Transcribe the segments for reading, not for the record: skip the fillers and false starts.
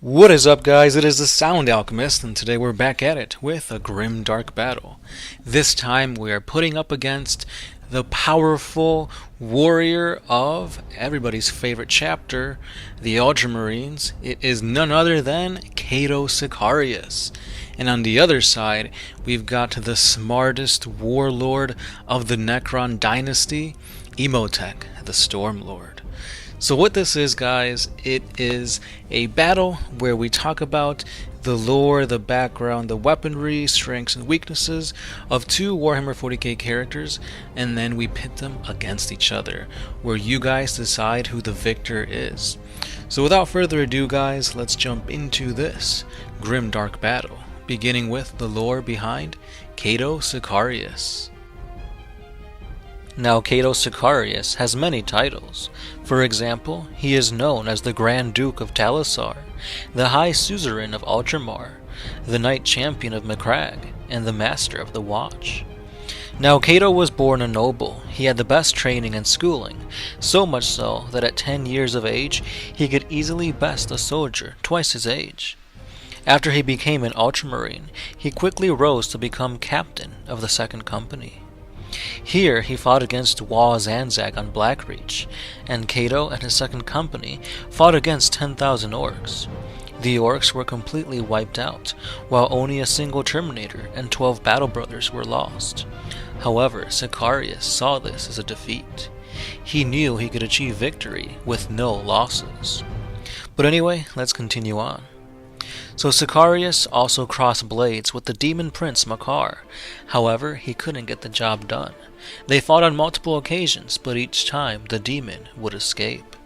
What is up, guys? It is the Sound Alchemist, and today we're back at it with a GrimDark battle. This time we are putting up against the powerful warrior of everybody's favorite chapter, the Ultramarines. It is none other than Cato Sicarius. And on the other side, we've got the smartest warlord of the Necron dynasty, Imhotep, the Stormlord. So what this is, guys, it is a battle where we talk about the lore, the background, the weaponry, strengths, and weaknesses of two Warhammer 40k characters, and then we pit them against each other, where you guys decide who the victor is. So without further ado, guys, let's jump into this grimdark battle, beginning with the lore behind Cato Sicarius. Now, Cato Sicarius has many titles. For example, he is known as the Grand Duke of Talisar, the High Suzerain of Ultramar, the Knight Champion of Macragge, and the Master of the Watch. Now, Cato was born a noble. He had the best training and schooling, so much so that at 10 years of age, he could easily best a soldier twice his age. After he became an Ultramarine, he quickly rose to become captain of the Second Company. Here he fought against Wall Zanzag on Blackreach, and Cato and his second company fought against 10,000 orcs. The orcs were completely wiped out, while only a single Terminator and 12 Battle Brothers were lost. However, Sicarius saw this as a defeat. He knew he could achieve victory with no losses. But anyway, let's continue on. So Sicarius also crossed blades with the demon prince Makar. However, he couldn't get the job done. They fought on multiple occasions, but each time the demon would escape.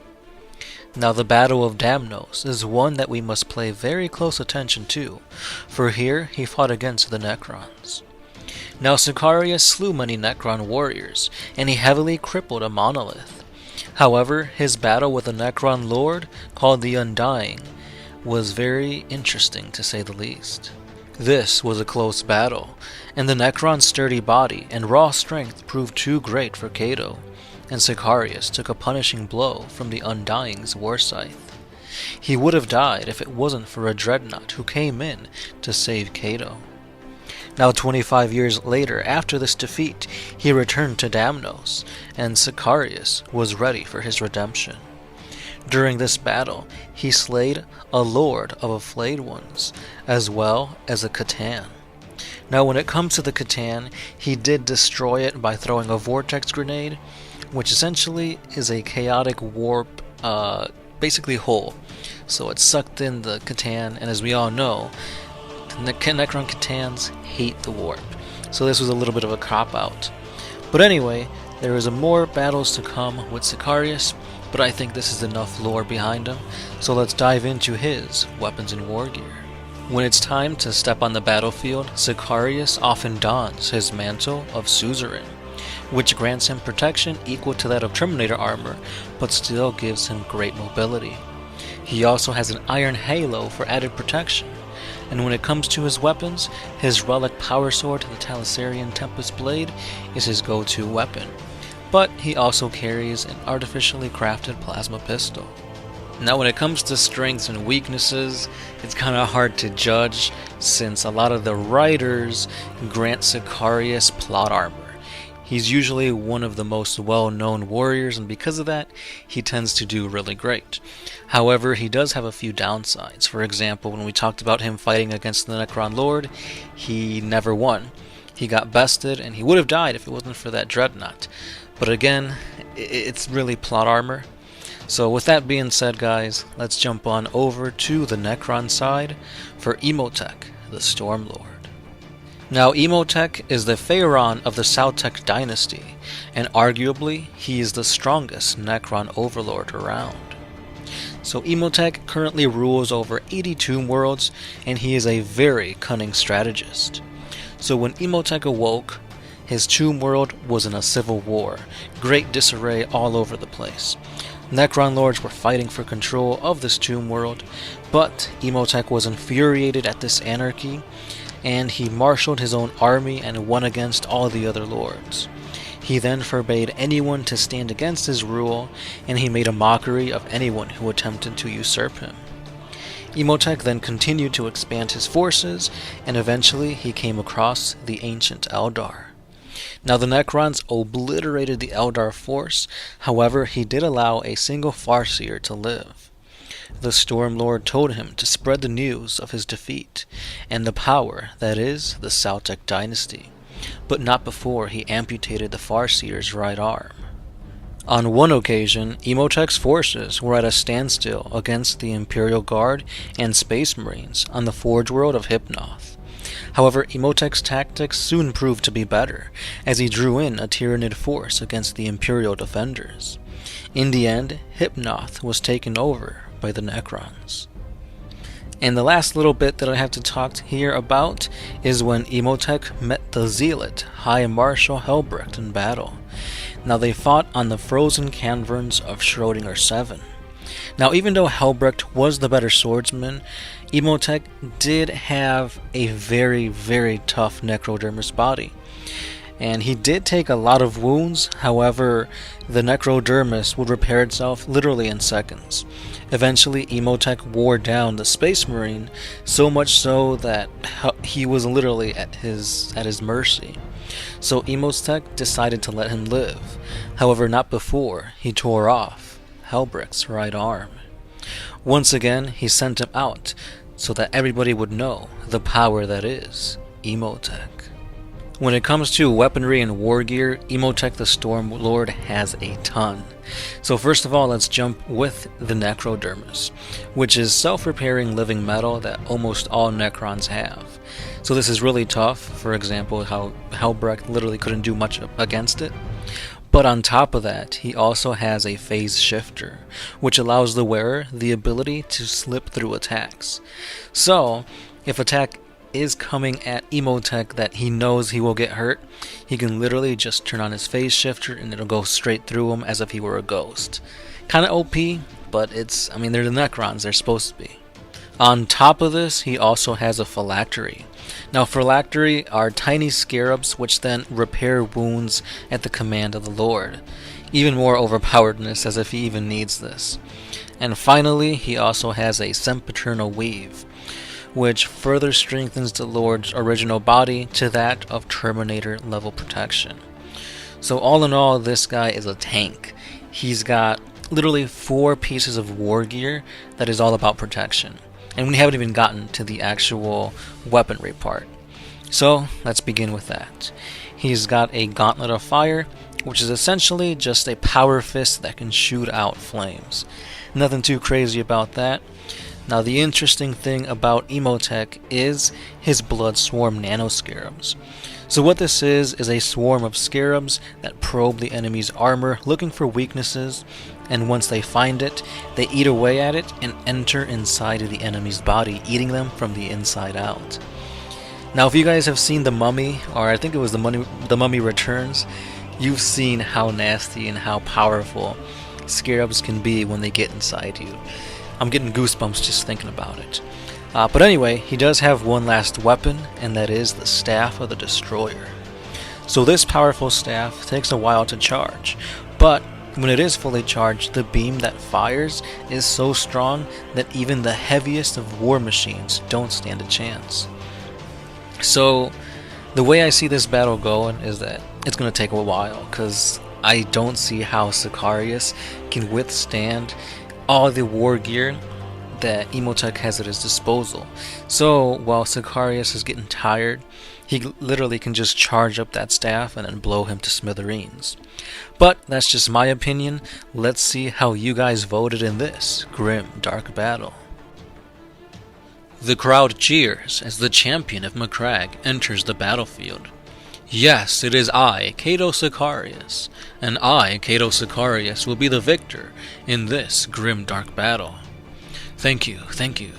Now the Battle of Damnos is one that we must pay very close attention to, for here he fought against the Necrons. Now Sicarius slew many Necron warriors, and he heavily crippled a monolith. However, his battle with a Necron lord called the Undying was very interesting, to say the least. This was a close battle, and the Necron's sturdy body and raw strength proved too great for Cato, and Sicarius took a punishing blow from the Undying's war scythe. He would have died if it wasn't for a dreadnought who came in to save Cato. Now 25 years later, after this defeat, he returned to Damnos, and Sicarius was ready for his redemption. During this battle, he slayed a lord of a flayed ones, as well as a Catan. Now when it comes to the Catan, he did destroy it by throwing a vortex grenade, which essentially is a chaotic warp, basically hole. So it sucked in the Catan, and as we all know, the Necron Catans hate the warp. So this was a little bit of a cop-out. But anyway, there is more battles to come with Sicarius, but I think this is enough lore behind him, so let's dive into his weapons and wargear. When it's time to step on the battlefield, Sicarius often dons his Mantle of Suzerain, which grants him protection equal to that of Terminator armor, but still gives him great mobility. He also has an iron halo for added protection, and when it comes to his weapons, his relic power sword, the Talisarian Tempest Blade, is his go-to weapon. But he also carries an artificially crafted plasma pistol. Now when it comes to strengths and weaknesses, it's kind of hard to judge since a lot of the writers grant Sicarius plot armor. He's usually one of the most well-known warriors, and because of that, he tends to do really great. However, he does have a few downsides. For example, when we talked about him fighting against the Necron Lord, he never won. He got bested, and he would have died if it wasn't for that dreadnought. But again, it's really plot armor. So with that being said, guys, let's jump on over to the Necron side for Imhotep, the Stormlord. Now Imhotep is the Pharaon of the Sautek dynasty, and arguably he is the strongest Necron overlord around. So Imhotep currently rules over 82 worlds, and he is a very cunning strategist. So when Imhotep awoke, his tomb world was in a civil war, great disarray all over the place. Necron lords were fighting for control of this tomb world, but Imhotep was infuriated at this anarchy, and he marshaled his own army and won against all the other lords. He then forbade anyone to stand against his rule, and he made a mockery of anyone who attempted to usurp him. Imhotep then continued to expand his forces, and eventually he came across the ancient Eldar. Now the Necrons obliterated the Eldar force, however he did allow a single Farseer to live. The Stormlord told him to spread the news of his defeat, and the power that is the Celtic dynasty, but not before he amputated the Farseer's right arm. On one occasion, Imhotep's forces were at a standstill against the Imperial Guard and Space Marines on the Forge World of Hypnoth. However, Imhotep's tactics soon proved to be better, as he drew in a Tyranid force against the Imperial defenders. In the end, Hypnoth was taken over by the Necrons. And the last little bit that I have to talk here about is when Imhotep met the Zealot High Marshal Helbrecht in battle. Now they fought on the frozen caverns of Schrödinger 7. Now even though Helbrecht was the better swordsman, Imhotep did have a very, very tough necrodermis body. And he did take a lot of wounds, however, the necrodermis would repair itself literally in seconds. Eventually, Imhotep wore down the Space Marine, so much so that he was literally at his mercy. So Imhotep decided to let him live, however not before he tore off Helbrecht's right arm. Once again, he sent him out so that everybody would know the power that is Imhotep. When it comes to weaponry and wargear, Imhotep the Stormlord has a ton. So first of all, let's jump with the Necrodermis, which is self-repairing living metal that almost all Necrons have. So this is really tough, for example, how Helbrecht literally couldn't do much against it. But on top of that, he also has a phase shifter, which allows the wearer the ability to slip through attacks. So, if attack is coming at Imhotep that he knows he will get hurt, he can literally just turn on his phase shifter and it'll go straight through him as if he were a ghost. Kinda OP, but they're the Necrons, they're supposed to be. On top of this, he also has a phylactery. Now phylactery are tiny scarabs which then repair wounds at the command of the Lord. Even more overpoweredness, as if he even needs this. And finally, he also has a sempiternal weave, which further strengthens the Lord's original body to that of Terminator level protection. So all in all, this guy is a tank. He's got literally 4 pieces of war gear that is all about protection. And we haven't even gotten to the actual weaponry part. So let's begin with that. He's got a Gauntlet of Fire, which is essentially just a power fist that can shoot out flames. Nothing too crazy about that. Now the interesting thing about Imhotep is his blood swarm nanoscarabs. So what this is a swarm of scarabs that probe the enemy's armor looking for weaknesses, and once they find it, they eat away at it and enter inside of the enemy's body, eating them from the inside out. Now if you guys have seen The Mummy, or I think it was The Mummy Returns, you've seen how nasty and how powerful scarabs can be when they get inside you. I'm getting goosebumps just thinking about it. But anyway, he does have one last weapon, and that is the Staff of the Destroyer. So this powerful staff takes a while to charge, but when it is fully charged, the beam that fires is so strong that even the heaviest of war machines don't stand a chance. So the way I see this battle going is that it's going to take a while, because I don't see how Sicarius can withstand all the war gear that Imhotep has at his disposal. So while Sicarius is getting tired, he literally can just charge up that staff and then blow him to smithereens. But that's just my opinion. Let's see how you guys voted in this grim dark battle. The crowd cheers as the champion of Macragge enters the battlefield. Yes, it is I, Cato Sicarius, and I, Cato Sicarius, will be the victor in this grim dark battle. Thank you, thank you.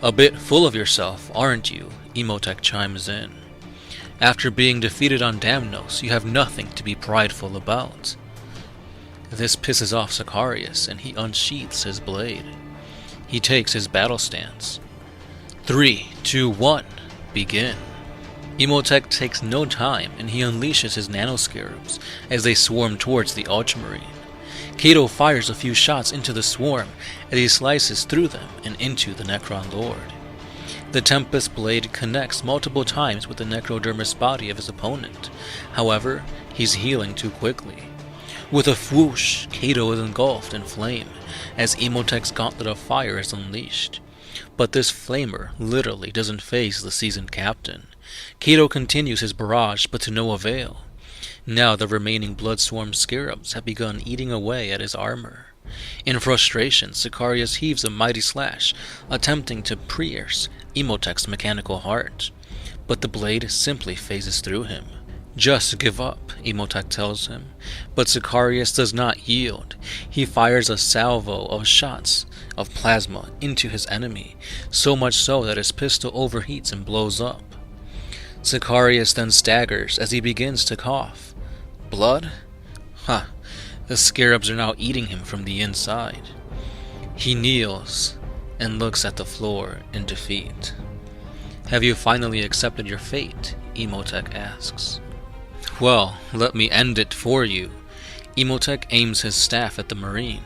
A bit full of yourself, aren't you? Imhotep chimes in. After being defeated on Damnos, you have nothing to be prideful about. This pisses off Sicarius, and he unsheaths his blade. He takes his battle stance. 3, 2, 1, begin. Imhotep takes no time, and he unleashes his nanoscarabs as they swarm towards the Ultramarine. Cato fires a few shots into the swarm as he slices through them and into the Necron Lord. The Tempest Blade connects multiple times with the necrodermis body of his opponent. However, he's healing too quickly. With a whoosh, Cato is engulfed in flame as Imhotep's gauntlet of fire is unleashed. But this flamer literally doesn't faze the seasoned captain. Cato continues his barrage, but to no avail. Now the remaining blood-swarmed scarabs have begun eating away at his armor. In frustration, Sicarius heaves a mighty slash, attempting to pierce Imhotep's mechanical heart. But the blade simply phases through him. Just give up, Imhotep tells him. But Sicarius does not yield. He fires a salvo of shots of plasma into his enemy, so much so that his pistol overheats and blows up. Sicarius then staggers as he begins to cough. Blood? The scarabs are now eating him from the inside. He kneels and looks at the floor in defeat. Have you finally accepted your fate? Imhotep asks. Well, let me end it for you. Imhotep aims his staff at the Marine.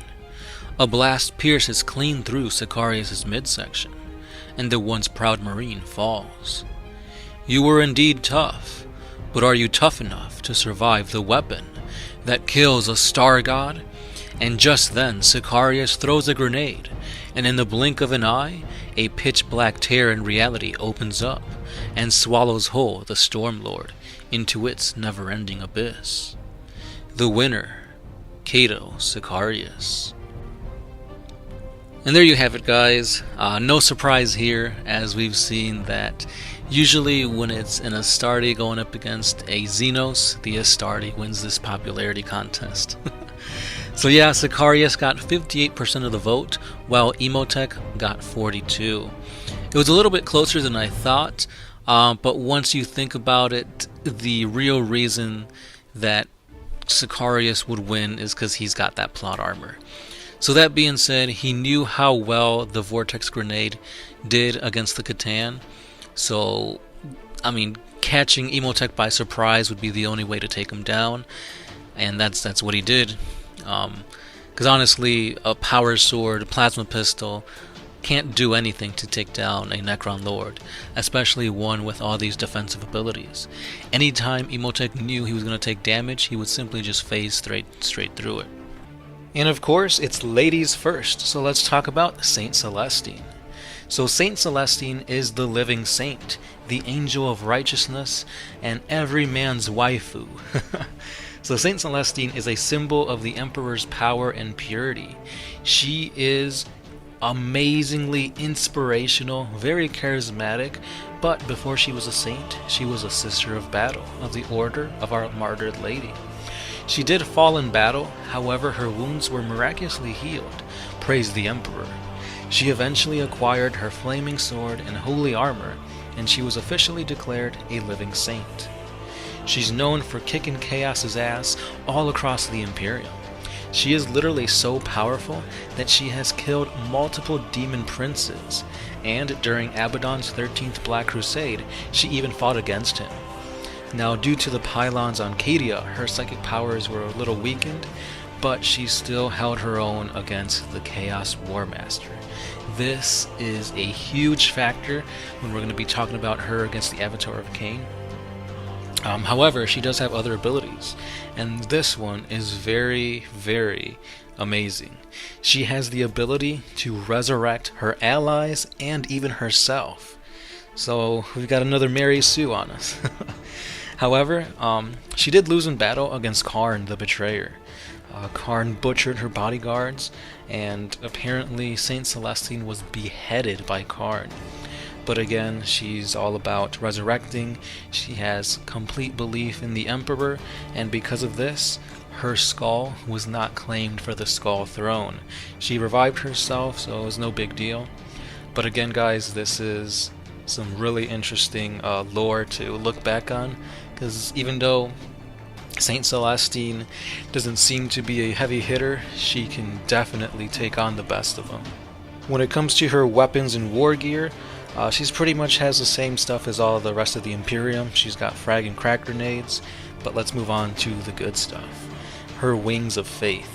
A blast pierces clean through Sicarius' midsection, and the once proud Marine falls. You were indeed tough, but are you tough enough to survive the weapon that kills a star god? And just then Sicarius throws a grenade, and in the blink of an eye, a pitch-black tear in reality opens up and swallows whole the Stormlord into its never-ending abyss. The winner, Cato Sicarius. And there you have it, guys. No surprise here, as we've seen that usually when it's an Astarte going up against a Xenos, the Astarte wins this popularity contest. So yeah, Sicarius got 58% of the vote, while Imhotep got 42%. It was a little bit closer than I thought, but once you think about it, the real reason that Sicarius would win is because he's got that plot armor. So that being said, he knew how well the Vortex Grenade did against the Catan. So, I mean, catching Imhotep by surprise would be the only way to take him down. And that's what he did. Because honestly, a power sword, a plasma pistol, can't do anything to take down a Necron Lord, especially one with all these defensive abilities. Anytime Imhotep knew he was going to take damage, he would simply just phase straight through it. And of course, it's ladies first, so let's talk about Saint Celestine. So Saint Celestine is the living saint, the angel of righteousness, and every man's waifu. So Saint Celestine is a symbol of the Emperor's power and purity. She is amazingly inspirational, very charismatic, but before she was a saint, she was a sister of battle of the Order of Our Martyred Lady. She did fall in battle, however her wounds were miraculously healed, praise the Emperor. She eventually acquired her flaming sword and holy armor, and she was officially declared a living saint. She's known for kicking Chaos's ass all across the Imperium. She is literally so powerful that she has killed multiple demon princes, and during Abaddon's 13th Black Crusade, she even fought against him. Now, due to the pylons on Cadia, her psychic powers were a little weakened, but she still held her own against the Chaos War Master. This is a huge factor when we're going to be talking about her against the Avatar of Kane. However, she does have other abilities, and this one is very, very amazing. She has the ability to resurrect her allies and even herself. So we've got another Mary Sue on us. However, she did lose in battle against Karn the Betrayer. Karn butchered her bodyguards, and apparently Saint Celestine was beheaded by Karn. But again, she's all about resurrecting. She has complete belief in the Emperor, and because of this, her skull was not claimed for the Skull Throne. She revived herself, so it was no big deal. But again, guys, this is some really interesting lore to look back on, because even though Saint Celestine doesn't seem to be a heavy hitter, she can definitely take on the best of them. When it comes to her weapons and war gear, she's pretty much has the same stuff as all the rest of the Imperium. She's got frag and crack grenades, but let's move on to the good stuff. Her Wings of Faith.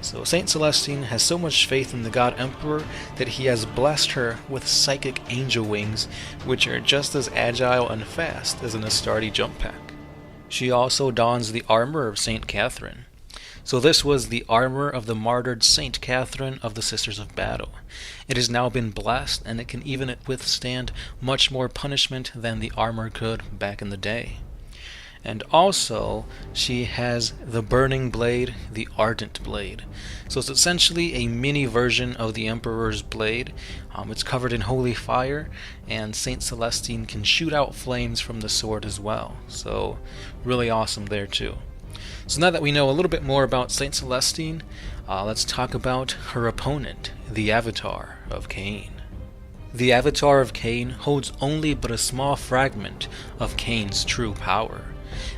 So Saint Celestine has so much faith in the God Emperor that he has blessed her with psychic angel wings, which are just as agile and fast as an Astarte jump pack. She also dons the armor of Saint Catherine. So this was the armor of the martyred Saint Catherine of the Sisters of Battle. It has now been blessed, and it can even withstand much more punishment than the armor could back in the day. And also, she has the Burning Blade, the Ardent Blade. So it's essentially a mini version of the Emperor's blade. It's covered in holy fire, and Saint Celestine can shoot out flames from the sword as well. So really awesome there too. So now that we know a little bit more about Saint Celestine, let's talk about her opponent, the Avatar of Kane. The Avatar of Kane holds only but a small fragment of Kane's true power.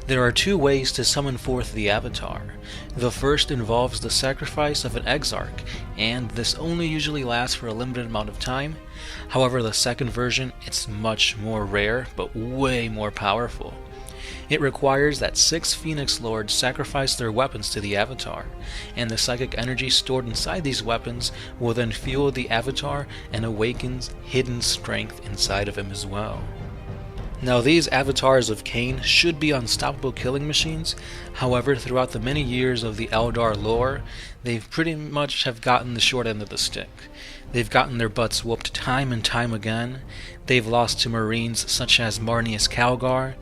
There are two ways to summon forth the Avatar. The first involves the sacrifice of an Exarch, and this only usually lasts for a limited amount of time. However, the second version, it's much more rare, but way more powerful. It requires that 6 Phoenix Lords sacrifice their weapons to the Avatar, and the psychic energy stored inside these weapons will then fuel the Avatar and awakens hidden strength inside of him as well. Now these avatars of Kane should be unstoppable killing machines. However, throughout the many years of the Eldar lore, they've pretty much have gotten the short end of the stick. They've gotten their butts whooped time and time again. They've lost to marines such as Marneus Calgar.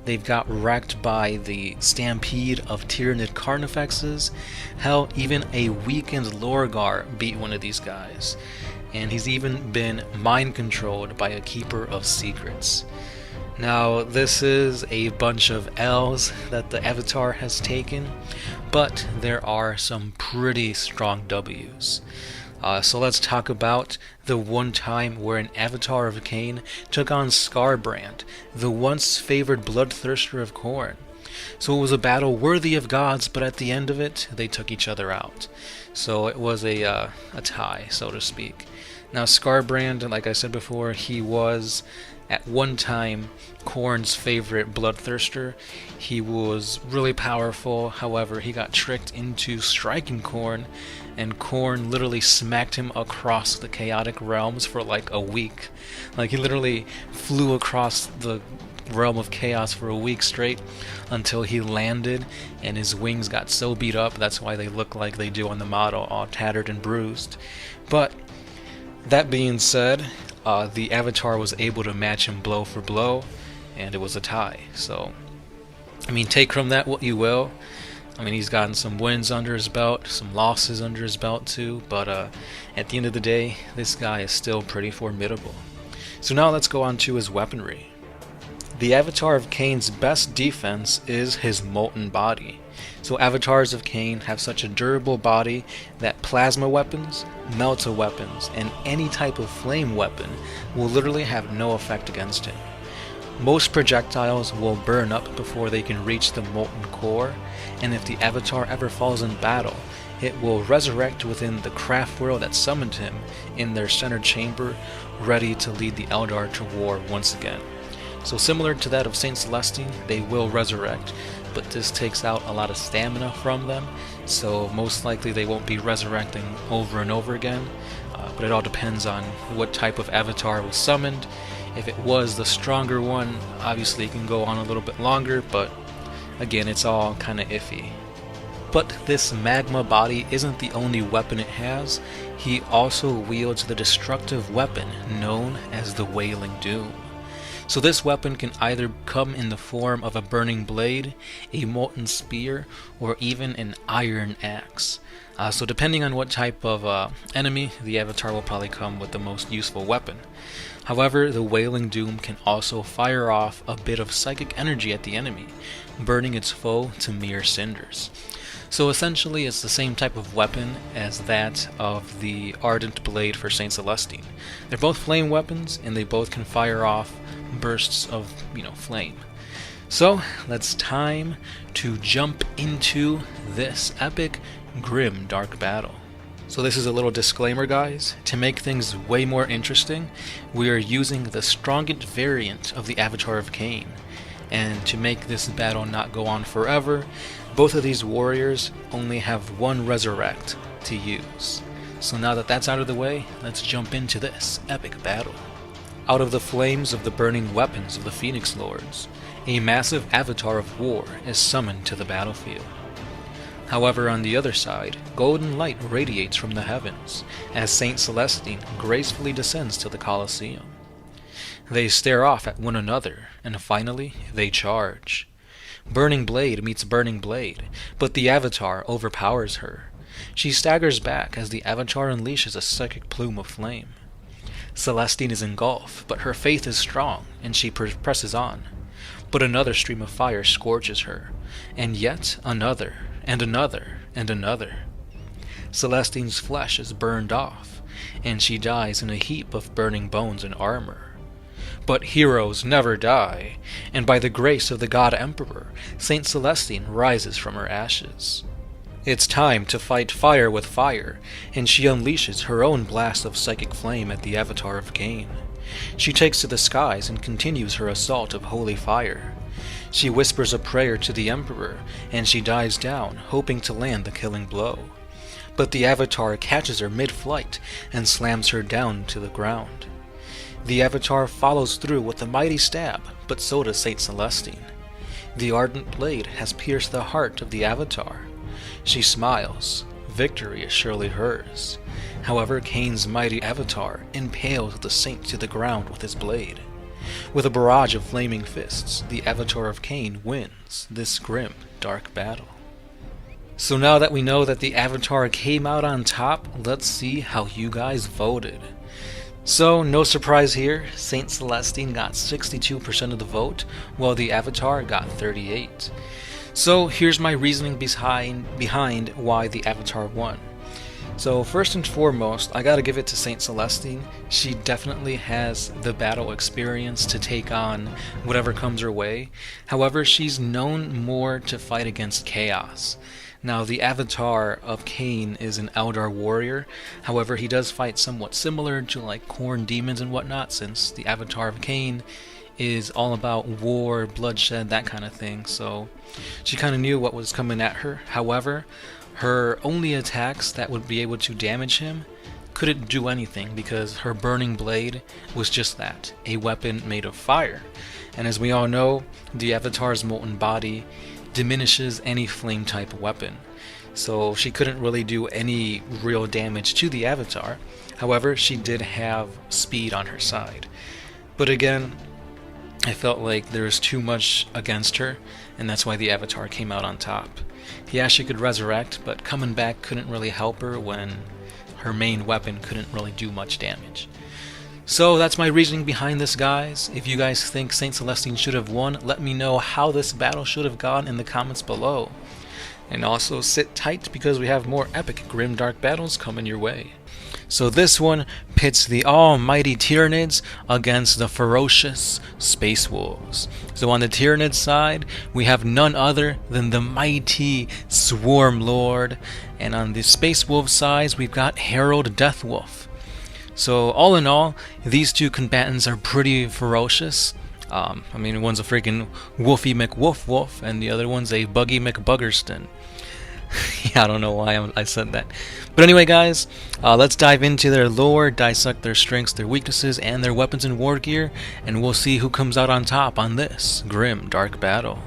They've got wrecked by the stampede of Tyranid Carnifexes. Hell, even a weakened Lorgar beat one of these guys. And he's even been mind controlled by a Keeper of Secrets. Now, this is a bunch of L's that the Avatar has taken, but there are some pretty strong W's. So let's talk about the one time where an Avatar of Kane took on Skarbrand, the once favored bloodthirster of Khorne. So it was a battle worthy of gods, but at the end of it, they took each other out. So it was a tie, so to speak. Now Skarbrand, like I said before, he was at one time Khorne's favorite bloodthirster. He was really powerful, however he got tricked into striking Khorne, and Khorne literally smacked him across the chaotic realms for like a week. Like he literally flew across the realm of chaos for a week straight until he landed and his wings got so beat up. That's why they look like they do on the model, all tattered and bruised. But that being said, the Avatar was able to match him blow for blow, and it was a tie. So, I mean, take from that what you will. I mean, he's gotten some wins under his belt, some losses under his belt too, but at the end of the day, this guy is still pretty formidable. So now let's go on to his weaponry. The Avatar of Kane's best defense is his molten body. So avatars of Kane have such a durable body that plasma weapons, melta weapons, and any type of flame weapon will literally have no effect against him. Most projectiles will burn up before they can reach the molten core, and if the Avatar ever falls in battle, it will resurrect within the craft world that summoned him in their center chamber, ready to lead the Eldar to war once again. So similar to that of Saint Celestine, they will resurrect, but this takes out a lot of stamina from them, so most likely they won't be resurrecting over and over again, but it all depends on what type of Avatar was summoned. If it was the stronger one, obviously it can go on a little bit longer, but again, it's all kind of iffy. But this magma body isn't the only weapon it has. He also wields the destructive weapon known as the Wailing Doom. So this weapon can either come in the form of a burning blade, a molten spear, or even an iron axe. So depending on what type of enemy, the Avatar will probably come with the most useful weapon. However, the Wailing Doom can also fire off a bit of psychic energy at the enemy, burning its foe to mere cinders. So essentially it's the same type of weapon as that of the Ardent Blade for Saint Celestine. They're both flame weapons, and they both can fire off bursts of, flame. So, it's time to jump into this epic GrimDark battle. So this is a little disclaimer, guys. To make things way more interesting, we are using the strongest variant of the Avatar of Kane. And to make this battle not go on forever, both of these warriors only have one resurrect. to use. So now that that's out of the way, let's jump into this epic battle. Out of the flames of the burning weapons of the Phoenix Lords, a massive avatar of war is summoned to the battlefield. However, on the other side, golden light radiates from the heavens as Saint Celestine gracefully descends to the Colosseum. They stare off at one another, and finally, they charge. Burning blade meets burning blade, but the Avatar overpowers her. She staggers back as the Avatar unleashes a psychic plume of flame. Celestine is engulfed, but her faith is strong, and she presses on. But another stream of fire scorches her, and yet another, and another, and another. Celestine's flesh is burned off, and she dies in a heap of burning bones and armor. But heroes never die, and by the grace of the God Emperor, Saint Celestine rises from her ashes. It's time to fight fire with fire, and she unleashes her own blast of psychic flame at the Avatar of Kane. She takes to the skies and continues her assault of holy fire. She whispers a prayer to the Emperor, and she dives down, hoping to land the killing blow. But the Avatar catches her mid-flight and slams her down to the ground. The Avatar follows through with a mighty stab, but so does Saint Celestine. The ardent blade has pierced the heart of the Avatar. She smiles. Victory is surely hers. However, Kane's mighty Avatar impales the Saint to the ground with his blade. With a barrage of flaming fists, the Avatar of Kane wins this grim, dark battle. So now that we know that the Avatar came out on top, let's see how you guys voted. So, no surprise here, Saint Celestine got 62% of the vote, while the Avatar got 38%. So, here's my reasoning behind why the Avatar won. So, first and foremost, I gotta give it to Saint Celestine. She definitely has the battle experience to take on whatever comes her way. However, she's known more to fight against chaos. Now, the Avatar of Kane is an Eldar warrior. However, he does fight somewhat similar to like corn demons and whatnot, since the Avatar of Kane is all about war, bloodshed, that kind of thing. So she kind of knew what was coming at her. However, her only attacks that would be able to damage him couldn't do anything because her burning blade was just that, a weapon made of fire. And as we all know, the Avatar's molten body diminishes any flame type weapon, so she couldn't really do any real damage to the Avatar. However, she did have speed on her side. But again, I felt like there was too much against her, and that's why the Avatar came out on top. Yeah, she could resurrect, but coming back couldn't really help her when her main weapon couldn't really do much damage. So that's my reasoning behind this, guys. If you guys think Saint Celestine should have won, let me know how this battle should have gone in the comments below. And also sit tight because we have more epic GrimDark battles coming your way. So this one pits the almighty Tyranids against the ferocious Space Wolves. So on the Tyranid side, we have none other than the mighty Swarm Lord. And on the Space Wolf side, we've got Herald Deathwolf. So all in all, these two combatants are pretty ferocious. I mean, one's a freaking Wolfie McWolf, and the other one's a Buggy McBuggerston. Yeah, I don't know why I said that. But anyway, guys, let's dive into their lore, dissect their strengths, their weaknesses, and their weapons and war gear, and we'll see who comes out on top on this grim, dark battle.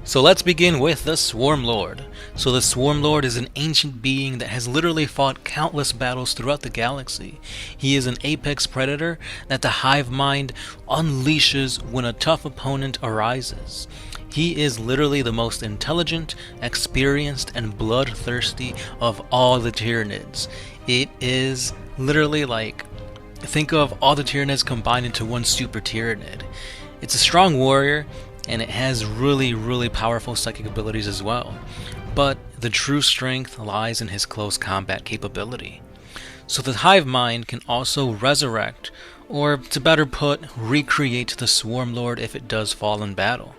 So let's begin with the Swarm Lord. So the Swarm Lord is an ancient being that has literally fought countless battles throughout the galaxy. He is an apex predator that the hive mind unleashes when a tough opponent arises. He is literally the most intelligent, experienced, and bloodthirsty of all the Tyranids. It is literally like, think of all the Tyranids combined into one super Tyranid. It's a strong warrior, and it has really powerful psychic abilities as well. But the true strength lies in his close combat capability. So the hive mind can also resurrect, or to better put, recreate the Swarm Lord if it does fall in battle.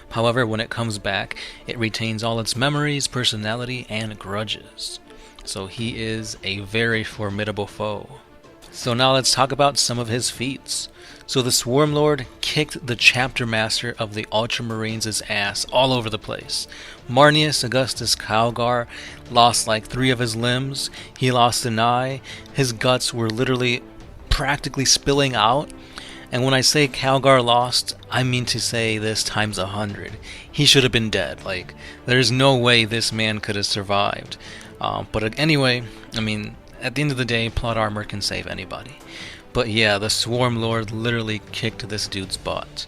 However, when it comes back, it retains all its memories, personality, and grudges. So he is a very formidable foe. So now let's talk about some of his feats. So the Swarmlord kicked the chapter master of the Ultramarines' ass all over the place. Marnius Augustus Calgar lost like 3 of his limbs. He lost an eye. His guts were literally practically spilling out. And when I say Calgar lost, I mean to say this times 100. He should have been dead. Like, there's no way this man could have survived. But anyway, I mean, at the end of the day, plot armor can save anybody. But yeah, the Swarmlord literally kicked this dude's butt.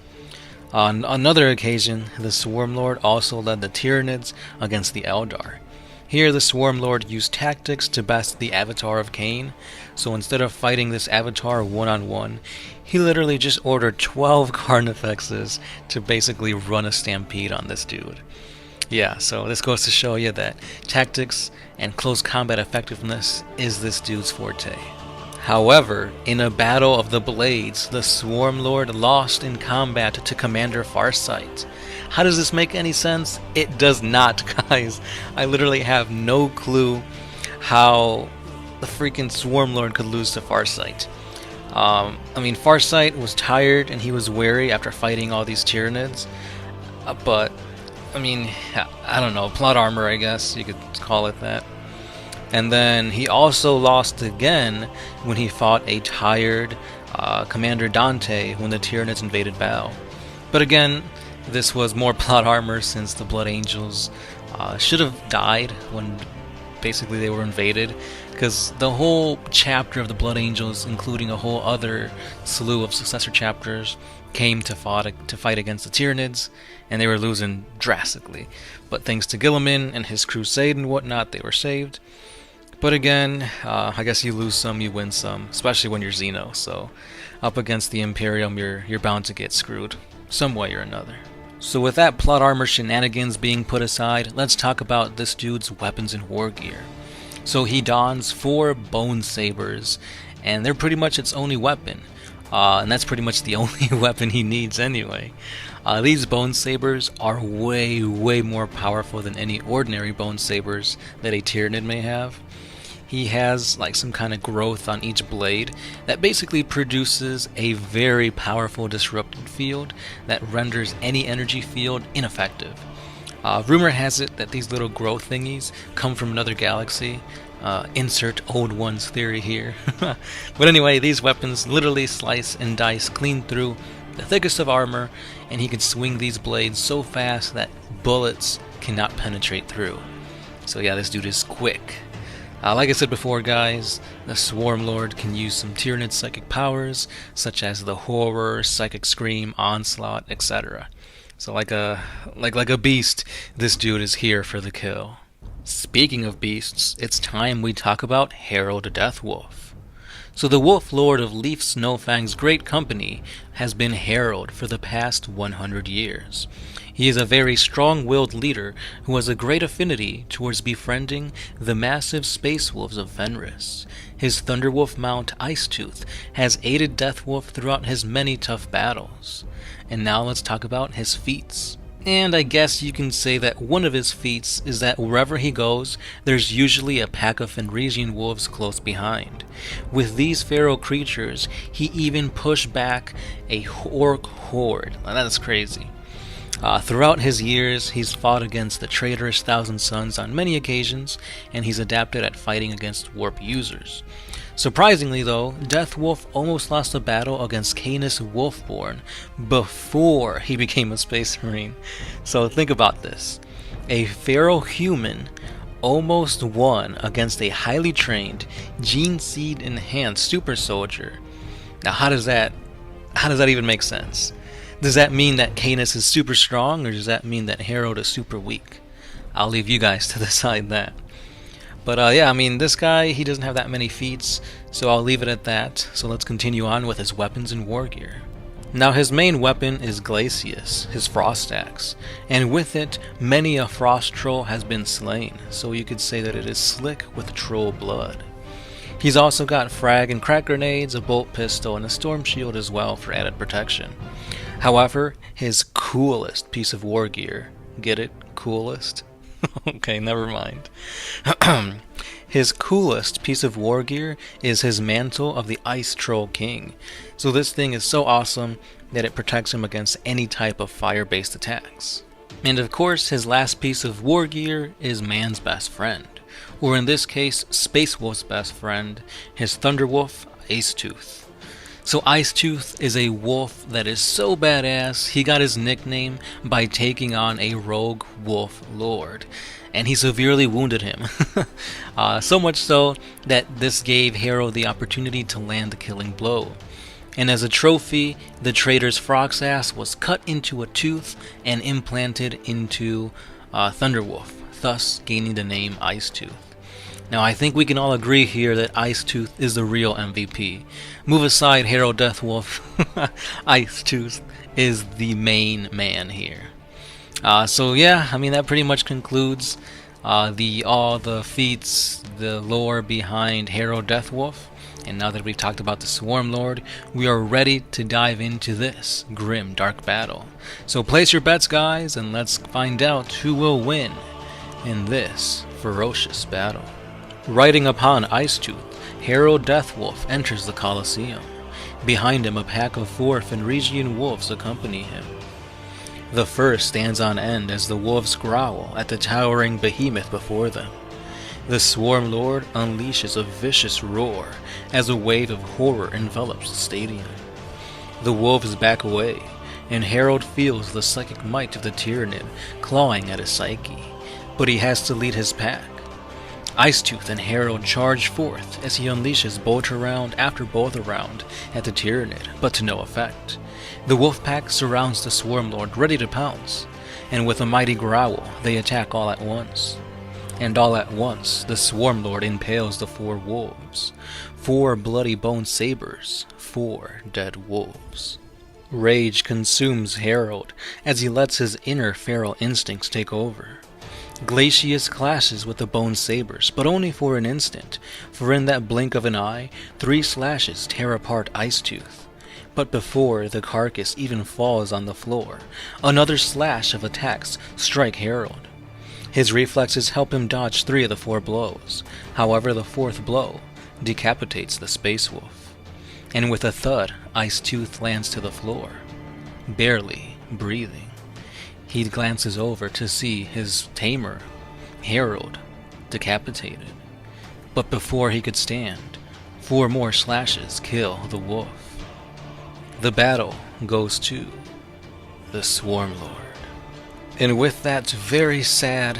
On another occasion, the Swarmlord also led the Tyranids against the Eldar. Here, the Swarmlord used tactics to best the avatar of Kane. So instead of fighting this avatar one-on-one, he literally just ordered 12 Carnifexes to basically run a stampede on this dude. Yeah, so this goes to show you that tactics and close combat effectiveness is this dude's forte. However, in a battle of the Blades, the Swarmlord lost in combat to Commander Farsight. How does this make any sense? It does not, guys. I literally have no clue how the freaking Swarmlord could lose to Farsight. I mean, Farsight was tired and he was weary after fighting all these Tyranids. But, I mean, I don't know, plot armor, I guess you could call it that. And then he also lost again when he fought a tired Commander Dante when the Tyranids invaded Bal. But again, this was more plot armor since the Blood Angels should have died when basically they were invaded, because the whole chapter of the Blood Angels, including a whole other slew of successor chapters, came to fight against the Tyranids, and they were losing drastically. But thanks to Guilliman and his crusade and whatnot, they were saved. But again, I guess you lose some, you win some, especially when you're Xenos. So up against the Imperium, you're bound to get screwed some way or another. So with that plot armor shenanigans being put aside, let's talk about this dude's weapons and war gear. So he dons 4 bone sabers, and they're pretty much its only weapon. And that's pretty much the only weapon he needs anyway. These bone sabers are way more powerful than any ordinary bone sabers that a Tyranid may have. He has like some kind of growth on each blade that basically produces a very powerful disrupted field that renders any energy field ineffective. Rumor has it that these little growth thingies come from another galaxy. Insert old one's theory here. But anyway, these weapons literally slice and dice clean through the thickest of armor, and he can swing these blades so fast that bullets cannot penetrate through. So yeah, this dude is quick. Like I said before, guys, the Swarmlord can use some Tyranid psychic powers, such as the Horror, Psychic Scream, Onslaught, etc. So like a beast, this dude is here for the kill. Speaking of beasts, it's time we talk about Harold Deathwolf. So the Wolf Lord of Leaf Snowfang's great company has been Harold for the past 100 years. He is a very strong-willed leader who has a great affinity towards befriending the massive space wolves of Fenris. His Thunderwolf mount Icetooth has aided Deathwolf throughout his many tough battles. And now let's talk about his feats. And I guess you can say that one of his feats is that wherever he goes, there's usually a pack of Fenrisian wolves close behind. With these feral creatures, he even pushed back a orc horde. Now, that is crazy. Throughout his years, he's fought against the traitorous Thousand Sons on many occasions, and he's adapted at fighting against warp users. Surprisingly though, Deathwolf almost lost a battle against Canis Wolfborn before he became a Space Marine. So think about this. A feral human almost won against a highly trained, gene seed enhanced super soldier. Now how does that even make sense? Does that mean that Canis is super strong, or does that mean that Harold is super weak? I'll leave you guys to decide that. But yeah, I mean, this guy, he doesn't have that many feats, so I'll leave it at that. So let's continue on with his weapons and war gear. Now his main weapon is Glacius, his frost axe, and with it, many a frost troll has been slain, so you could say that it is slick with troll blood. He's also got frag and crack grenades, a bolt pistol, and a storm shield as well for added protection. However, his coolest piece of war gear, get it? Coolest? Okay, never mind. His coolest piece of war gear is his Mantle of the Ice Troll King. So this thing is so awesome that it protects him against any type of fire-based attacks. And of course, his last piece of war gear is man's best friend, or in this case, Space Wolf's best friend, his Thunderwolf, Icetooth. So Icetooth is a wolf that is so badass, he got his nickname by taking on a rogue wolf lord, and he severely wounded him. So much so that this gave Harrow the opportunity to land the killing blow. And as a trophy, the traitor's frog's ass was cut into a tooth and implanted into Thunderwolf, thus gaining the name Icetooth. Now I think we can all agree here that Icetooth is the real MVP. Move aside Harrow Deathwolf, Icetooth is the main man here. So yeah, I mean that pretty much concludes all the feats, the lore behind Harrow Deathwolf. And now that we've talked about the Swarm Lord, we are ready to dive into this grim dark battle. So place your bets, guys, and let's find out who will win in this ferocious battle. Riding upon Icetooth, Harrow Deathwolf enters the Colosseum. Behind him, a pack of 4 Fenrisian wolves accompany him. The first stands on end as the wolves growl at the towering behemoth before them. The Swarm Lord unleashes a vicious roar as a wave of horror envelops the stadium. The wolves back away, and Harold feels the psychic might of the Tyrannid clawing at his psyche, but he has to lead his pack. Icetooth and Harold charge forth as he unleashes bolt round after bolt round at the Tyrannid, but to no effect. The wolf pack surrounds the Swarm Lord, ready to pounce, and with a mighty growl, they attack all at once. And all at once, the Swarm Lord impales the 4 wolves. 4 bloody bone sabers, 4 dead wolves. Rage consumes Harold as he lets his inner feral instincts take over. Glacius clashes with the bone sabers, but only for an instant, for in that blink of an eye, 3 slashes tear apart Icetooth. But before the carcass even falls on the floor, another slash of attacks strike Harold. His reflexes help him dodge 3 of the 4 blows. However, the 4th blow decapitates the Space Wolf. And with a thud, Icetooth lands to the floor, barely breathing. He glances over to see his tamer, Harold, decapitated. But before he could stand, 4 more slashes kill the wolf. The battle goes to the Swarm Lord. And with that very sad,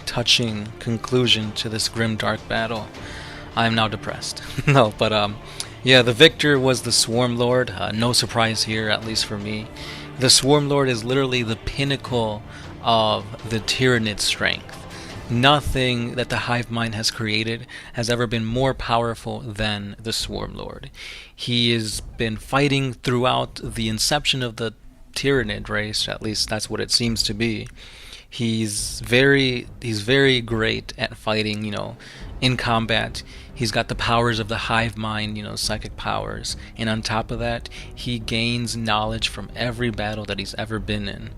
touching conclusion to this grim dark battle, I am now depressed. No, but yeah, the victor was the Swarm Lord. No surprise here, at least for me. The Swarm Lord is literally the pinnacle of the Tyrannid strength. Nothing that the hive mind has created has ever been more powerful than the Swarm Lord. He has been fighting throughout the inception of the Tyrannid race, at least that's what it seems to be. He's very great at fighting, in combat. He's got the powers of the hive mind, psychic powers. And on top of that, he gains knowledge from every battle that he's ever been in.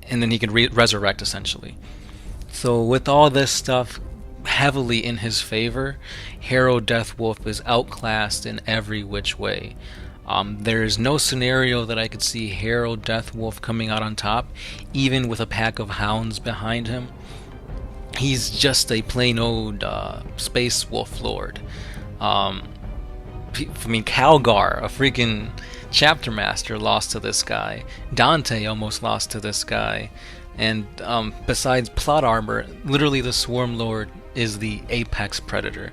And then he can resurrect, essentially. So with all this stuff heavily in his favor, Harrow Deathwolf is outclassed in every which way. There is no scenario that I could see Harrow Deathwolf coming out on top, even with a pack of hounds behind him. He's just a plain old Space Wolf Lord. Calgar, a freaking chapter master, lost to this guy. Dante almost lost to this guy. And besides plot armor, literally the Swarm Lord is the apex predator.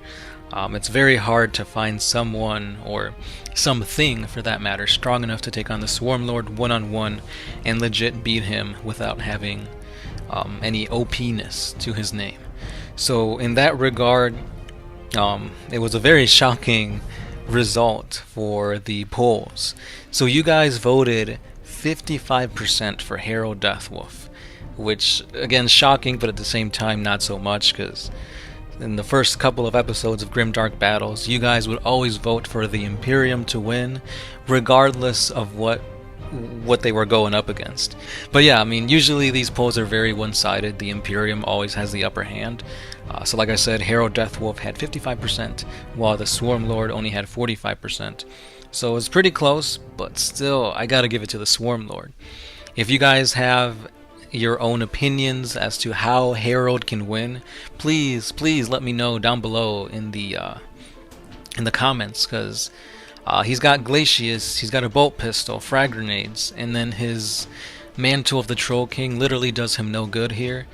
It's very hard to find someone, or something for that matter, strong enough to take on the Swarm Lord one-on-one and legit beat him without having any OP-ness to his name. So in that regard, it was a very shocking result for the polls. So you guys voted 55% for Harrow Deathwolf, which, again, shocking, but at the same time not so much, because in the first couple of episodes of GrimDark Battles, you guys would always vote for the Imperium to win, regardless of what they were going up against. But yeah, usually these polls are very one-sided. The Imperium always has the upper hand. So like I said, Herald Deathwolf had 55%, while the Swarm Lord only had 45%. So it's pretty close, but still, I gotta give it to the Swarm Lord. If you guys have your own opinions as to how Herald can win, please let me know down below in the comments, because he's got Glacius, he's got a bolt pistol, frag grenades, and then his Mantle of the Troll King literally does him no good here.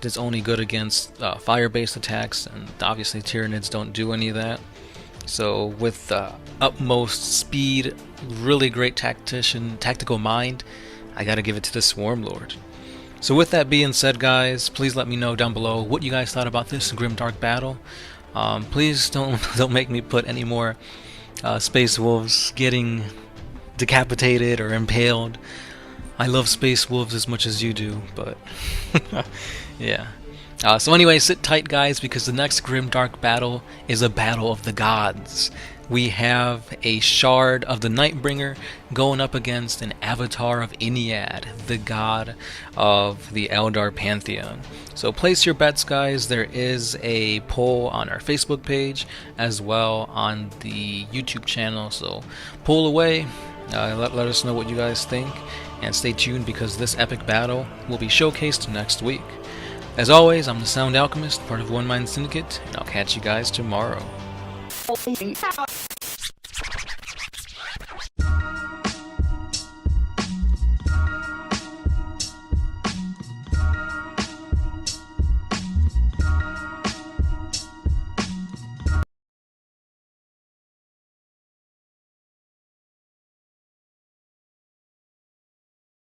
It's only good against fire-based attacks, and obviously Tyranids don't do any of that. So with utmost speed, really great tactical mind, I gotta give it to the Swarm Lord. So with that being said, guys, please let me know down below what you guys thought about this GrimDark battle. Please don't make me put any more Space Wolves getting decapitated or impaled. I love Space Wolves as much as you do, but yeah. So anyway, sit tight, guys, because the next GrimDark battle is a battle of the gods. We have a Shard of the Nightbringer going up against an Avatar of Ennead, the god of the Eldar Pantheon. So place your bets, guys. There is a poll on our Facebook page as well on the YouTube channel. So pull away, let us know what you guys think, and stay tuned because this epic battle will be showcased next week. As always, I'm the Sound Alchemist, part of One Mind Syndicate, and I'll catch you guys tomorrow.